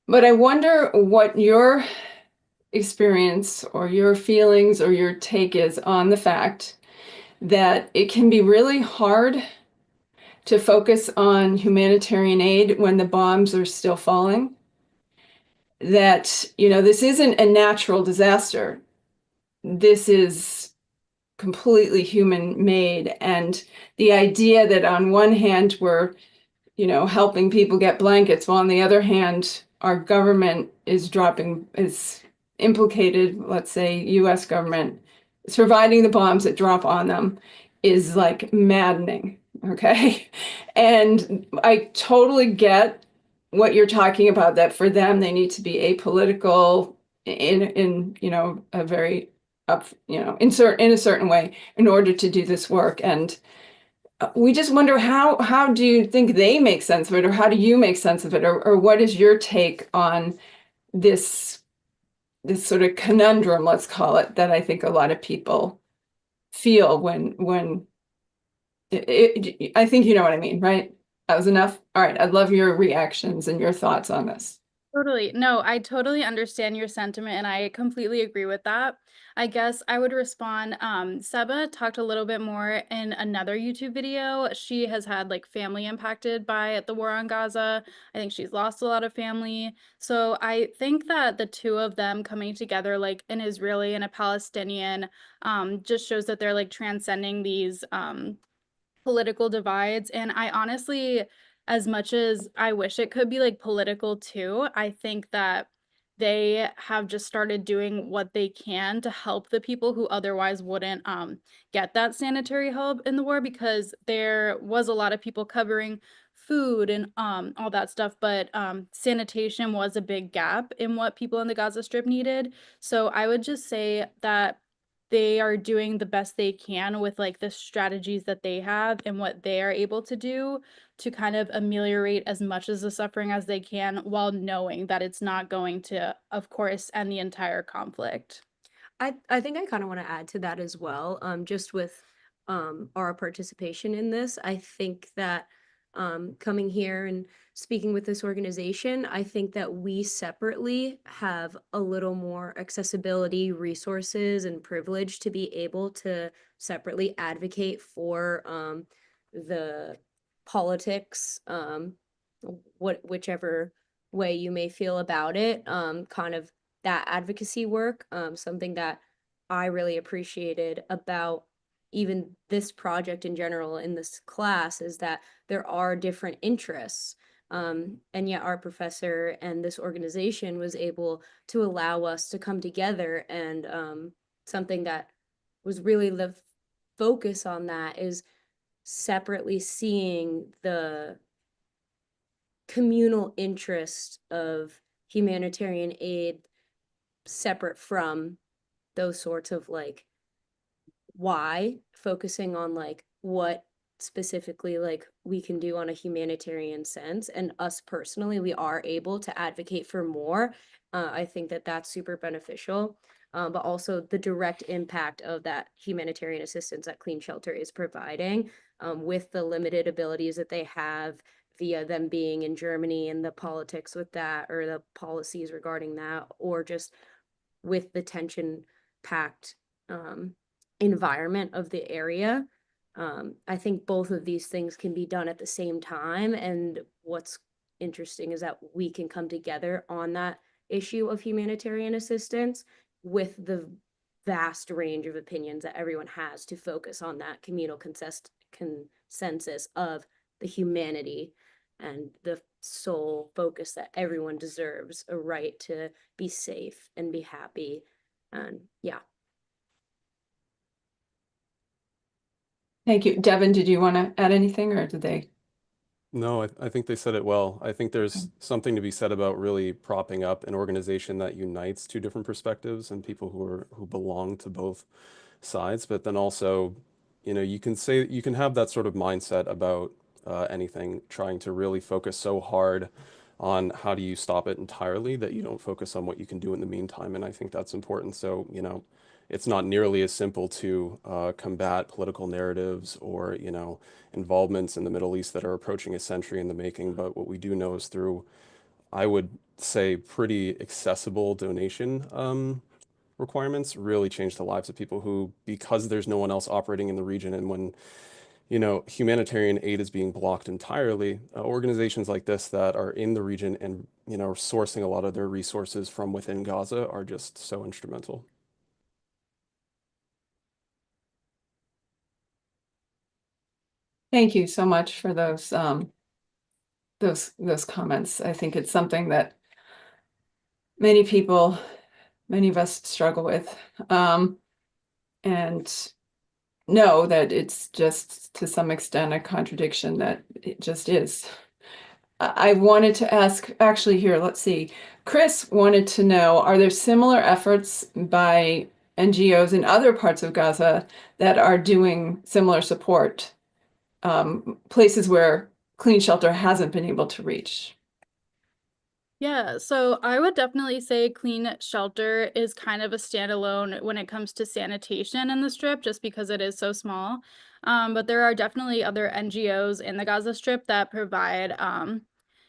But I wonder what your experience or your feelings or your take is on the fact that it can be really hard to focus on humanitarian aid when the bombs are still falling. That, this isn't a natural disaster. This is completely human made. And the idea that on one hand, we're, helping people get blankets, while on the other hand, our government is implicated, let's say US government, is providing the bombs that drop on them, is like maddening, okay? And I totally get what you're talking about, that for them, they need to be apolitical in a very insert in a certain way in order to do this work. And we just wonder, how do you think they make sense of it, or how do you make sense of it, or what is your take on this sort of conundrum, let's call it, that I think a lot of people feel when I think you know what I mean, right? That was enough. All right, I'd love your reactions and your thoughts on this. Totally. No, I totally understand your sentiment and I completely agree with that. I guess I would respond. Seba talked a little bit more in another YouTube video. She has had like family impacted by the war on Gaza. I think she's lost a lot of family. So I think that the two of them coming together, like an Israeli and a Palestinian, just shows that they're like transcending these political divides. And I honestly, as much as I wish it could be like political too, I think that they have just started doing what they can to help the people who otherwise wouldn't get that sanitary help in the war, because there was a lot of people covering food and all that stuff, but sanitation was a big gap in what people in the Gaza Strip needed. So I would just say that they are doing the best they can with like the strategies that they have and what they are able to do to kind of ameliorate as much as the suffering as they can, while knowing that it's not going to, of course, end the entire conflict. I think I kind of want to add to that as well. Just with our participation in this, I think that coming here and speaking with this organization, I think that we separately have a little more accessibility, resources, and privilege to be able to separately advocate for the politics, whichever way you may feel about it, kind of that advocacy work. Something that I really appreciated about even this project in general in this class is that there are different interests. And yet our professor and this organization was able to allow us to come together, and something that was really the focus on that is separately seeing the communal interest of humanitarian aid separate from those sorts of like why, focusing on like what specifically like we can do on a humanitarian sense, and us personally, we are able to advocate for more. I think that that's super beneficial, but also the direct impact of that humanitarian assistance that Clean Shelter is providing, with the limited abilities that they have via them being in Germany and the politics with that, or the policies regarding that, or just with the tension packed environment of the area. I think both of these things can be done at the same time. And what's interesting is that we can come together on that issue of humanitarian assistance with the vast range of opinions that everyone has to focus on that communal consensus of the humanity and the sole focus that everyone deserves a right to be safe and be happy. And yeah. Thank you. Devin, did you want to add anything, or did they? No, I think they said it well. I think there's something to be said about really propping up an organization that unites two different perspectives and people who belong to both sides. But then also, you can have that sort of mindset about anything, trying to really focus so hard on how do you stop it entirely that you don't focus on what you can do in the meantime. And I think that's important. So, it's not nearly as simple to combat political narratives or, involvements in the Middle East that are approaching a century in the making. But what we do know is through, I would say, pretty accessible donation requirements really change the lives of people who, because there's no one else operating in the region, and when humanitarian aid is being blocked entirely, organizations like this that are in the region and are sourcing a lot of their resources from within Gaza are just so instrumental. Thank you so much for those comments. I think it's something that many of us struggle with, and know that it's just to some extent a contradiction, that it just is. I wanted to ask, actually here, let's see. Chris wanted to know, are there similar efforts by NGOs in other parts of Gaza that are doing similar support, places where clean shelter hasn't been able to reach? Yeah, so I would definitely say Clean Shelter is kind of a standalone when it comes to sanitation in the Strip, just because it is so small. But there are definitely other NGOs in the Gaza Strip that provide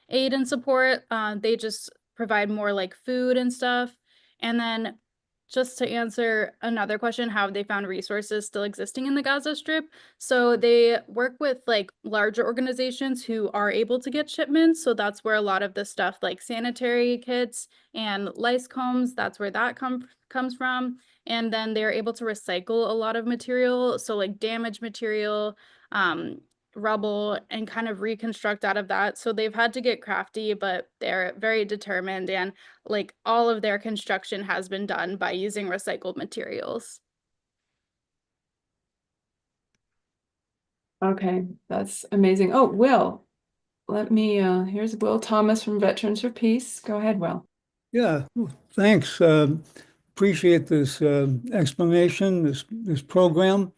aid and support. They just provide more like food and stuff. And then just to answer another question, how have they found resources still existing in the Gaza Strip? So they work with like larger organizations who are able to get shipments. So that's where a lot of the stuff like sanitary kits and lice combs, that's where that comes from. And then they're able to recycle a lot of material. So like damaged material, rubble, and kind of reconstruct out of that. So they've had to get crafty, but they're very determined, and like all of their construction has been done by using recycled materials. Okay, that's amazing. Oh, Will, here's Will Thomas from Veterans for Peace. Go ahead, Will. Yeah, well, thanks. Appreciate this explanation, this program.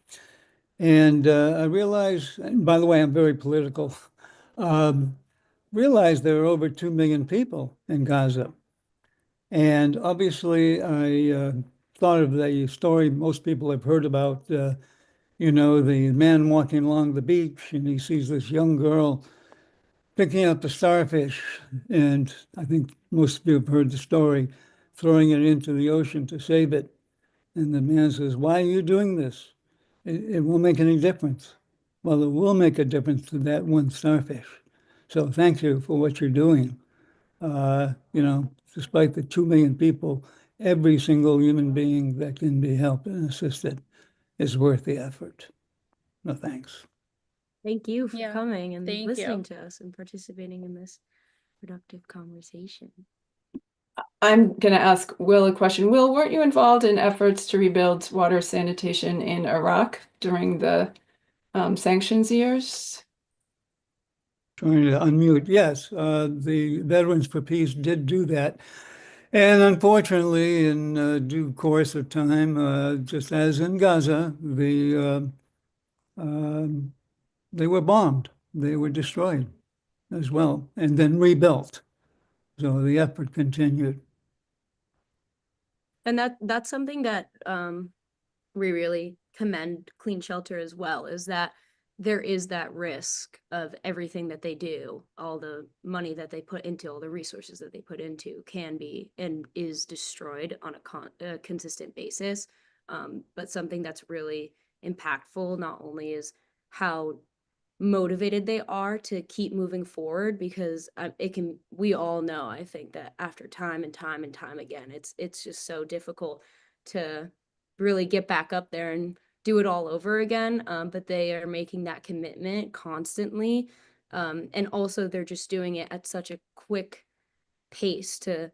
And I realize, and by the way, I'm very political, realize there are over 2 million people in Gaza. And obviously, I thought of the story most people have heard about, the man walking along the beach and he sees this young girl picking up a starfish. And I think most of you have heard the story, throwing it into the ocean to save it. And the man says, "Why are you doing this? It won't make any difference." Well, it will make a difference to that one starfish. So thank you for what you're doing. Despite the 2 million people, every single human being that can be helped and assisted is worth the effort. No, thanks. Thank you for Yeah, coming and thank listening you. to us and participating in this productive conversation. I'm going to ask Will a question. Will, weren't you involved in efforts to rebuild water sanitation in Iraq during the sanctions years? Trying to unmute. Yes, the Veterans for Peace did do that. And unfortunately, in due course of time, just as in Gaza, they were bombed. They were destroyed as well, and then rebuilt. So the effort continued. And that's something that we really commend Clean Shelter as well, is that there is that risk of everything that they do, all the money that they put into, all the resources that they put into can be and is destroyed on a consistent basis. But something that's really impactful not only is how motivated they are to keep moving forward, because we all know, I think, that after time and time and time again, it's just so difficult to really get back up there and do it all over again. But they are making that commitment constantly. And also they're just doing it at such a quick pace to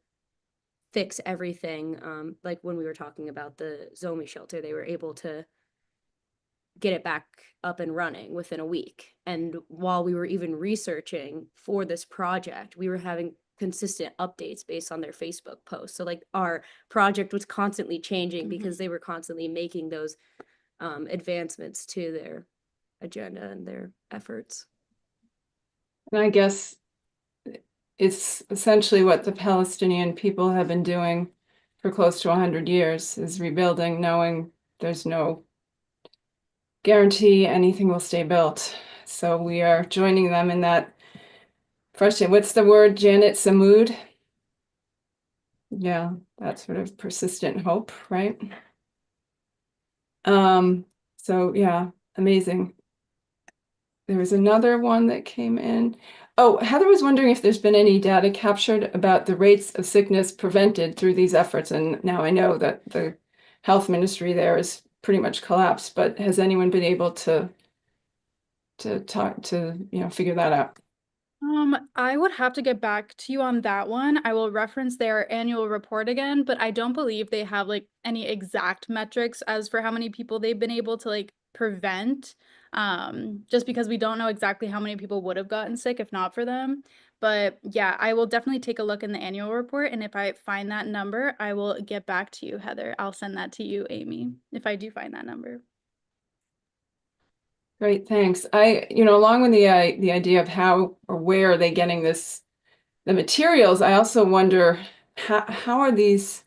fix everything. Like when we were talking about the Zomi shelter, they were able to get it back up and running within a week. And while we were even researching for this project, we were having consistent updates based on their Facebook posts. So like our project was constantly changing because they were constantly making those advancements to their agenda and their efforts. And I guess it's essentially what the Palestinian people have been doing for close to 100 years, is rebuilding, knowing there's no guarantee anything will stay built. So we are joining them in that frustrating, what's the word, Janet? Samud? Yeah, that sort of persistent hope, right? So yeah, amazing. There was another one that came in. Oh, Heather was wondering if there's been any data captured about the rates of sickness prevented through these efforts. And now I know that the health ministry there is pretty much collapsed, but has anyone been able to talk to, figure that out? I would have to get back to you on that one. I will reference their annual report again, but I don't believe they have like any exact metrics as for how many people they've been able to like prevent. Just because we don't know exactly how many people would have gotten sick if not for them. But yeah, I will definitely take a look in the annual report, and if I find that number, I will get back to you, Heather. I'll send that to you, Amy, if I do find that number. Great, thanks. Along with the idea of how or where are they getting the materials, I also wonder how are these.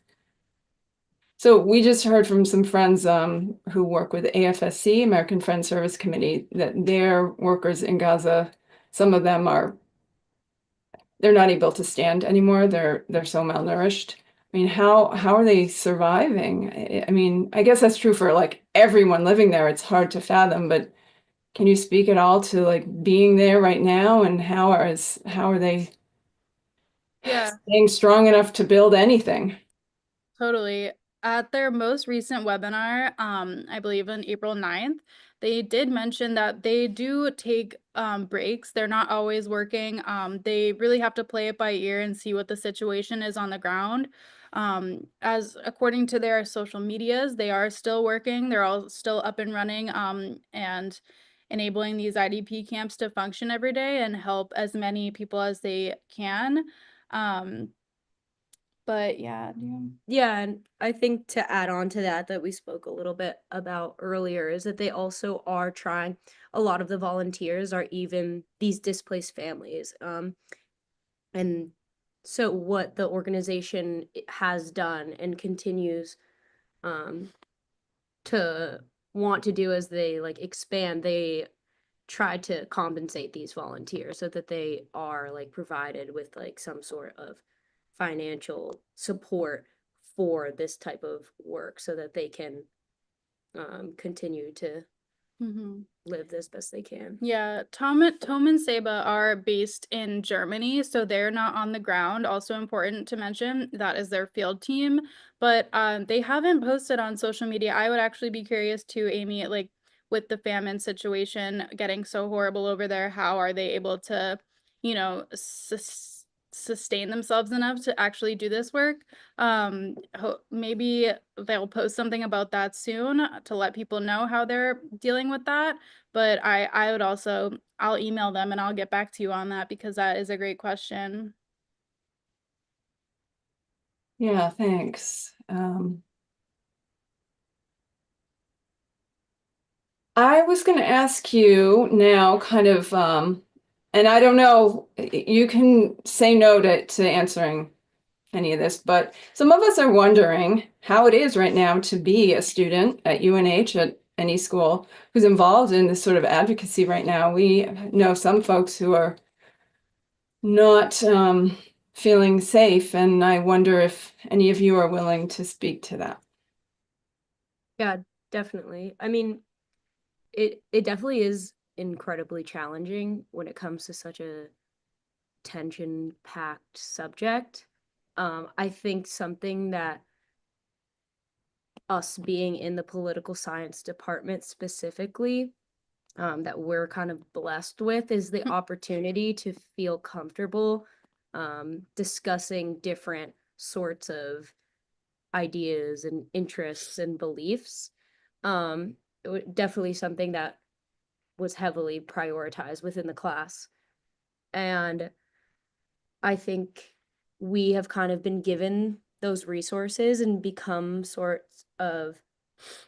So we just heard from some friends who work with AFSC, American Friends Service Committee, that their workers in Gaza, some of them they're not able to stand anymore. They're so malnourished. I mean, how are they surviving? I mean, I guess that's true for like everyone living there. It's hard to fathom, but can you speak at all to like being there right now, and how are they staying strong enough to build anything? Totally. At their most recent webinar, I believe on April 9th, they did mention that they do take breaks. They're not always working. They really have to play it by ear and see what the situation is on the ground. As according to their social medias, they are still working. They're all still up and running and enabling these IDP camps to function every day and help as many people as they can. But yeah. Yeah, and I think to add on to that we spoke a little bit about earlier is that they also are trying, a lot of the volunteers are even these displaced families. And so what the organization has done and continues to want to do as they like expand, they try to compensate these volunteers so that they are like provided with like some sort of financial support for this type of work so that they can continue to live this best they can. Yeah, Tom and Seba are based in Germany, so they're not on the ground. Also important to mention, that is their field team, but they haven't posted on social media. I would actually be curious too, Amy, like with the famine situation getting so horrible over there, how are they able to, sustain themselves enough to actually do this work? Maybe they'll post something about that soon to let people know how they're dealing with that. But I would also, I'll email them and I'll get back to you on that because that is a great question. Yeah, thanks. I was going to ask you now kind of, and I don't know, you can say no to answering any of this, but some of us are wondering how it is right now to be a student at UNH, at any school, who's involved in this sort of advocacy right now. We know some folks who are not feeling safe, and I wonder if any of you are willing to speak to that. Yeah, definitely. I mean, it definitely is incredibly challenging when it comes to such a tension-packed subject. I think something that us being in the political science department specifically, that we're kind of blessed with is the opportunity to feel comfortable discussing different sorts of ideas and interests and beliefs. Definitely something that was heavily prioritized within the class. And I think we have kind of been given those resources and become sorts of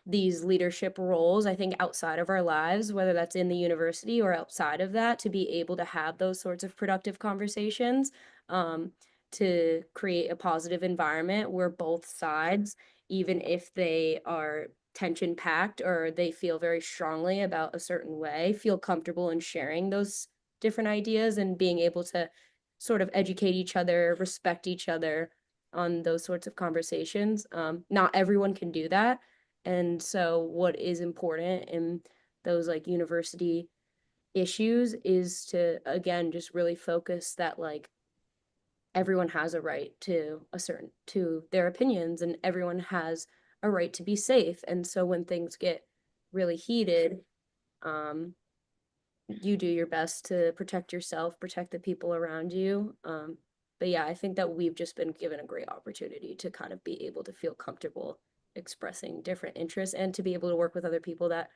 these leadership roles, I think, outside of our lives, whether that's in the university or outside of that, to be able to have those sorts of productive conversations, to create a positive environment where both sides, even if they are tension packed or they feel very strongly about a certain way, feel comfortable in sharing those different ideas and being able to sort of educate each other, respect each other on those sorts of conversations. Not everyone can do that. And so what is important in those like university issues is to, again, just really focus that like everyone has a right to to their opinions, and everyone has a right to be safe. And so when things get really heated, you do your best to protect yourself, protect the people around you. But yeah, I think that we've just been given a great opportunity to kind of be able to feel comfortable expressing different interests and to be able to work with other people that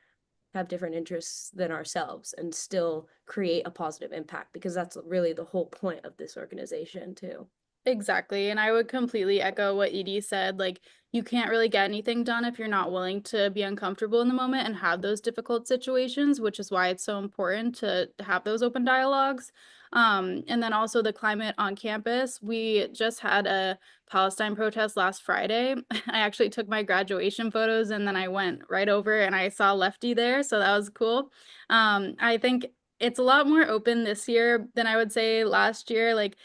have different interests than ourselves and still create a positive impact, because that's really the whole point of this organization too. Exactly. And I would completely echo what Edie said. Like, you can't really get anything done if you're not willing to be uncomfortable in the moment and have those difficult situations, which is why it's so important to have those open dialogues. And then also the climate on campus. We just had a Palestine protest last Friday. I actually took my graduation photos and then I went right over and I saw Lefty there. So that was cool. I think it's a lot more open this year than I would say last year. Like,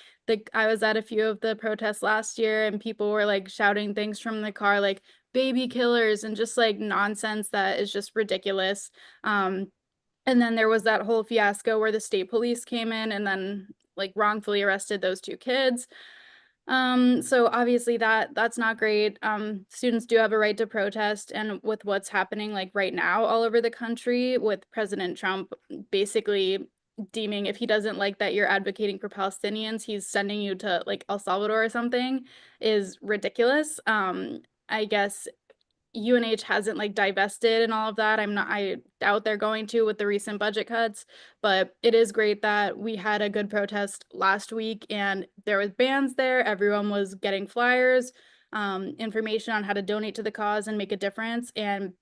I was at a few of the protests last year and people were like shouting things from the car, like baby killers and just like nonsense that is just ridiculous. And then there was that whole fiasco where the state police came in and then like wrongfully arrested those two kids. So obviously that's not great. Students do have a right to protest, and with what's happening like right now all over the country with President Trump basically deeming if he doesn't like that you're advocating for Palestinians, he's sending you to like El Salvador or something, is ridiculous. I guess UNH hasn't like divested and all of that. I doubt they're going to with the recent budget cuts, but it is great that we had a good protest last week and there was bands there. Everyone was getting flyers, information on how to donate to the cause and make a difference. And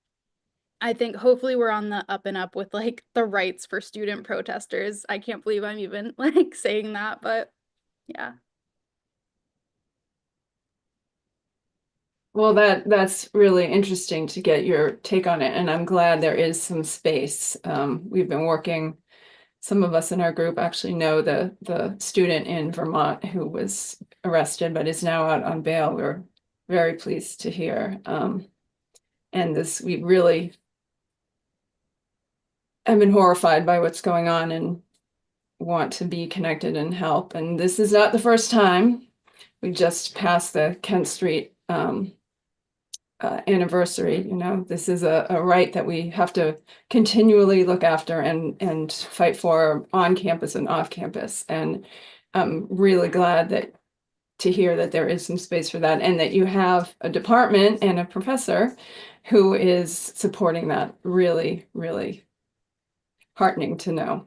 I think hopefully we're on the up and up with like the rights for student protesters. I can't believe I'm even like saying that, but yeah. Well, that's really interesting to get your take on it, and I'm glad there is some space. We've been working, some of us in our group actually know the student in Vermont who was arrested but is now out on bail. We're very pleased to hear. And we really have been horrified by what's going on and want to be connected and help. And this is not the first time. We just passed the Kent Street anniversary. You know, this is a right that we have to continually look after and fight for on campus and off campus. And I'm really glad to hear that there is some space for that, and that you have a department and a professor who is supporting that. Really, really heartening to know.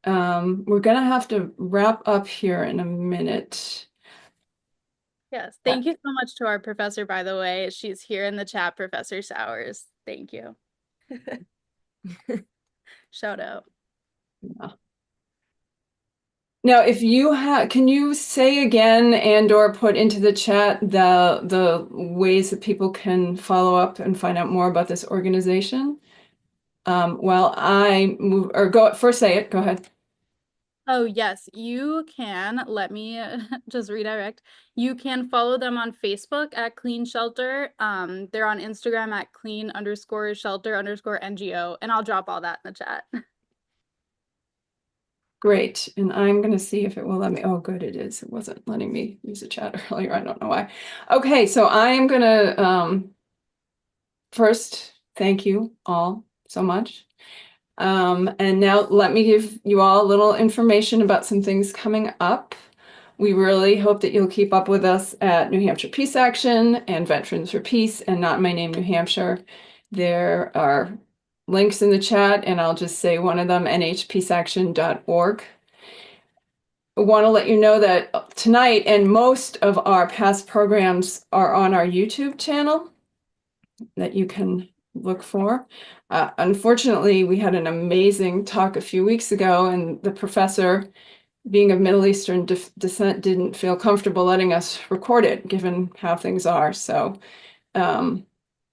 We're gonna have to wrap up here in a minute. Yes. Thank you so much to our professor, by the way. She's here in the chat, Professor Sowers. Thank you. Shout out. Yeah. Now, if you can you say again and or put into the chat the ways that people can follow up and find out more about this organization? While I move, or go first, say it. Go ahead. Oh, yes, you can. Let me just redirect. You can follow them on Facebook at Clean Shelter. They're on Instagram at clean_shelter_NGO, and I'll drop all that in the chat. Great. And I'm going to see if it will let me. Oh, good, it is. It wasn't letting me use the chat earlier. I don't know why. Okay, so I am going to first, thank you all so much. And now let me give you all a little information about some things coming up. We really hope that you'll keep up with us at New Hampshire Peace Action and Veterans for Peace and Not My Name New Hampshire. There are links in the chat, and I'll just say one of them, nhpeaceaction.org. I want to let you know that tonight and most of our past programs are on our YouTube channel that you can look for. Unfortunately, we had an amazing talk a few weeks ago, and the professor, being of Middle Eastern descent, didn't feel comfortable letting us record it, given how things are. So, but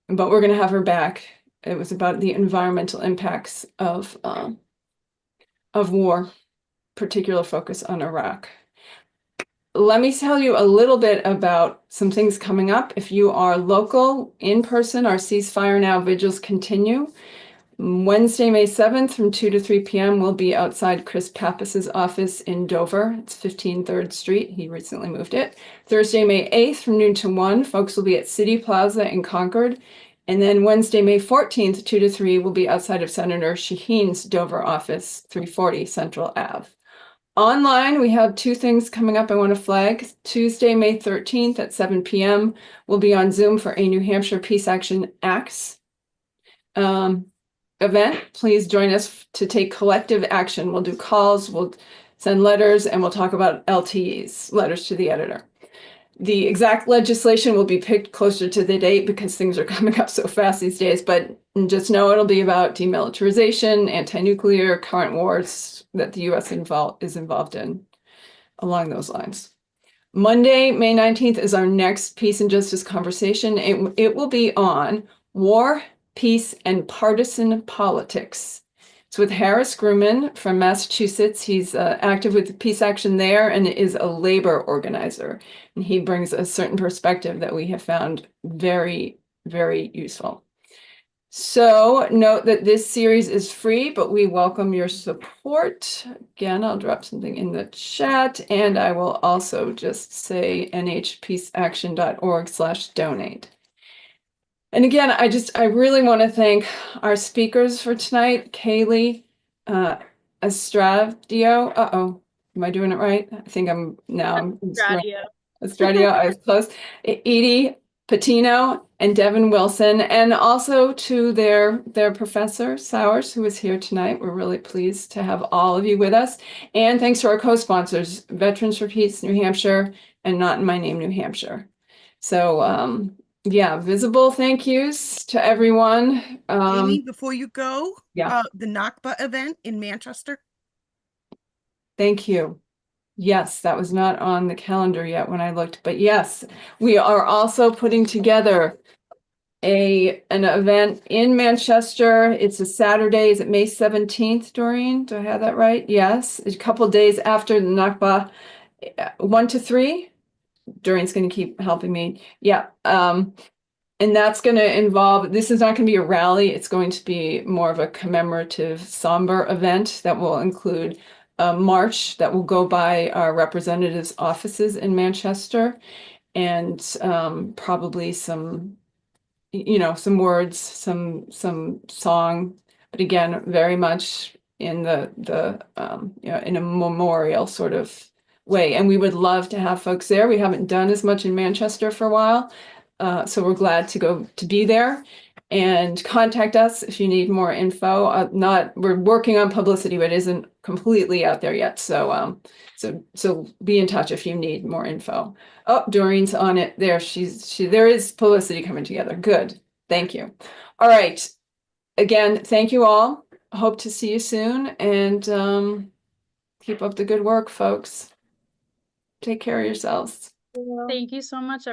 we're going to have her back. It was about the environmental impacts of war, particular focus on Iraq. Let me tell you a little bit about some things coming up. If you are local, in person, our Ceasefire Now vigils continue. Wednesday, May 7th from 2 to 3 p.m. we'll be outside Chris Pappas's office in Dover. It's 15 3rd Street. He recently moved it. Thursday, May 8th from noon to 1, folks will be at City Plaza in Concord. And then Wednesday, May 14th, 2 to 3, we'll be outside of Senator Shaheen's Dover office, 340 Central Ave. Online, we have two things coming up I want to flag. Tuesday, May 13th at 7 p.m. we'll be on Zoom for a New Hampshire Peace Action Acts event. Please join us to take collective action. We'll do calls, we'll send letters, and we'll talk about LTEs, letters to the editor. The exact legislation will be picked closer to the date because things are coming up so fast these days, but just know it'll be about demilitarization, anti-nuclear, current wars that the U.S. is involved in along those lines. Monday, May 19th is our next Peace and Justice conversation. It will be on war, peace, and partisan politics. It's with Harris Grumman from Massachusetts. He's active with Peace Action there and is a labor organizer. And he brings a certain perspective that we have found very, very useful. So note that this series is free, but we welcome your support. Again, I'll drop something in the chat, and I will also just say nhpeaceaction.org/donate. And again, I really want to thank our speakers for tonight, Kaylee Estradio. Am I doing it right? I think I'm Estradio, I was close. Edie Patino and Devin Wilson, and also to their professor, Sowers, who is here tonight. We're really pleased to have all of you with us. And thanks to our co-sponsors, Veterans for Peace New Hampshire and Not in My Name New Hampshire. So, yeah, visible thank yous to everyone. Amy, before you go, yeah. The Nakba event in Manchester. Thank you. Yes, that was not on the calendar yet when I looked, but yes, we are also putting together an event in Manchester. It's a Saturday. Is it May 17th, Doreen? Do I have that right? Yes, a couple days after the Nakba, 1 to 3. Doreen's going to keep helping me. Yeah. And that's going to involve, this is not going to be a rally. It's going to be more of a commemorative, somber event that will include a march that will go by our representatives' offices in Manchester, and probably some, some words, some song, but again, very much in in a memorial sort of way. And we would love to have folks there. We haven't done as much in Manchester for a while, so we're glad to be there. And contact us if you need more info. We're working on publicity, but it isn't completely out there yet. So so be in touch if you need more info. Oh, Doreen's on it there. There is publicity coming together. Good. Thank you. All right. Again, thank you all. Hope to see you soon, and keep up the good work, folks. Take care of yourselves. Thank you so much,